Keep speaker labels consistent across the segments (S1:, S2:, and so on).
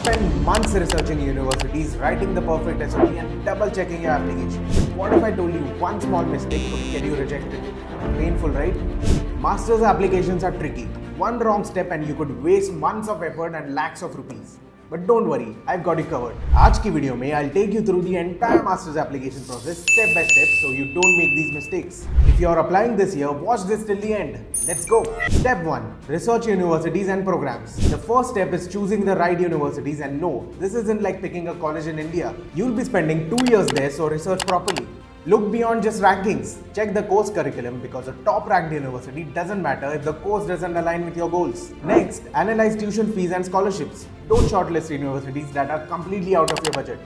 S1: spend months researching universities, writing the perfect SOP and double checking your application. What if I told you one small mistake could get you rejected? Painful, right? Masters applications are tricky. One wrong step and you could waste months of effort and lakhs of rupees. But don't worry, I've got you covered. आज की video में I'll take you through the entire master's application process step by step so you don't make these mistakes. If you're applying this year, watch this till the end. Let's go. Step 1. Research universities and programs. The first step is choosing the right universities, and no, this isn't like picking a college in India. You'll be spending 2 years there, so research properly. Look beyond just rankings. Check the course curriculum because a top ranked university doesn't matter if the course doesn't align with your goals. Next, analyze tuition fees and scholarships. Don't shortlist universities that are completely out of your budget.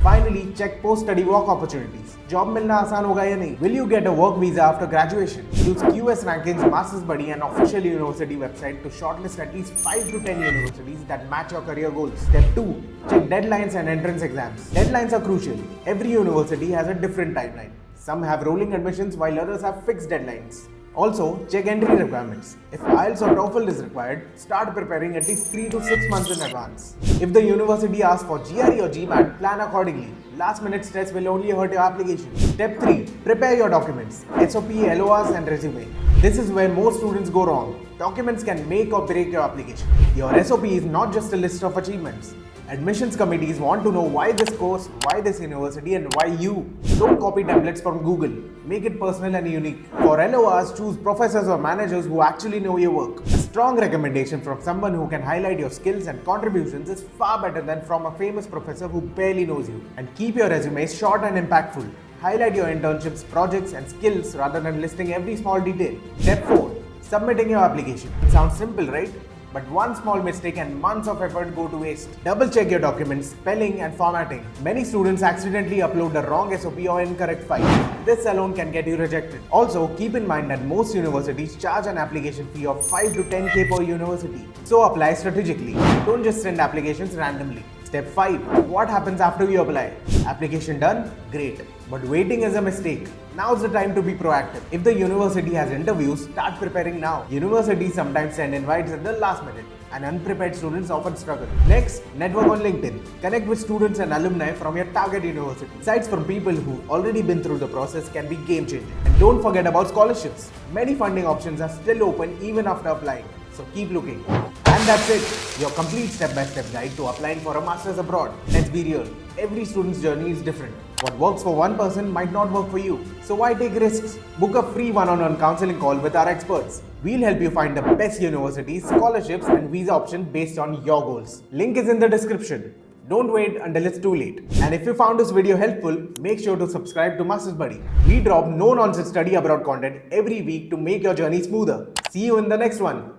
S1: Finally, check post-study work opportunities. Job मिलना आसान होगा या नहीं? Will you get a work visa after graduation? Use QS Rankings, MastersBuddy and official university website to shortlist at least 5 to 10 universities that match your career goals. Step 2. Check deadlines and entrance exams. Deadlines are crucial. Every university has a different timeline. Some have rolling admissions while others have fixed deadlines. Also, check entry requirements. If IELTS or TOEFL is required, start preparing at least 3 to 6 months in advance. If the university asks for GRE or GMAT, plan accordingly. Last minute stress will only hurt your application. Step 3. Prepare your documents. SOP, LORs and resume. This is where most students go wrong. Documents can make or break your application. Your SOP is not just a list of achievements. Admissions committees want to know why this course, why this university and why you. Don't copy templates from Google. Make it personal and unique. For LORs, choose professors or managers who actually know your work. A strong recommendation from someone who can highlight your skills and contributions is far better than from a famous professor who barely knows you. And keep your resume short and impactful. Highlight your internships, projects and skills rather than listing every small detail. Step 4. Submitting your application. It sounds simple, right? But one small mistake and months of effort go to waste. Double check your documents, spelling and formatting. Many students accidentally upload the wrong SOP or incorrect file. This alone can get you rejected. Also, keep in mind that most universities charge an application fee of 5 to 10k per university. So apply strategically. Don't just send applications randomly. Step 5. What happens after you apply? Application done? Great. But waiting is a mistake. Now's the time to be proactive. If the university has interviews, start preparing now. Universities sometimes send invites at the last minute, and unprepared students often struggle. Next, network on LinkedIn. Connect with students and alumni from your target university. Sites from people who've already been through the process can be game changing. And don't forget about scholarships. Many funding options are still open even after applying. So keep looking. And that's it, your complete step-by-step guide to applying for a master's abroad. Let's be real, every student's journey is different. What works for one person might not work for you. So why take risks? Book a free one-on-one counseling call with our experts. We'll help you find the best universities, scholarships and visa options based on your goals. Link is in the description. Don't wait until it's too late. And if you found this video helpful, make sure to subscribe to MastersBuddy. We drop no-nonsense study abroad content every week to make your journey smoother. See you in the next one.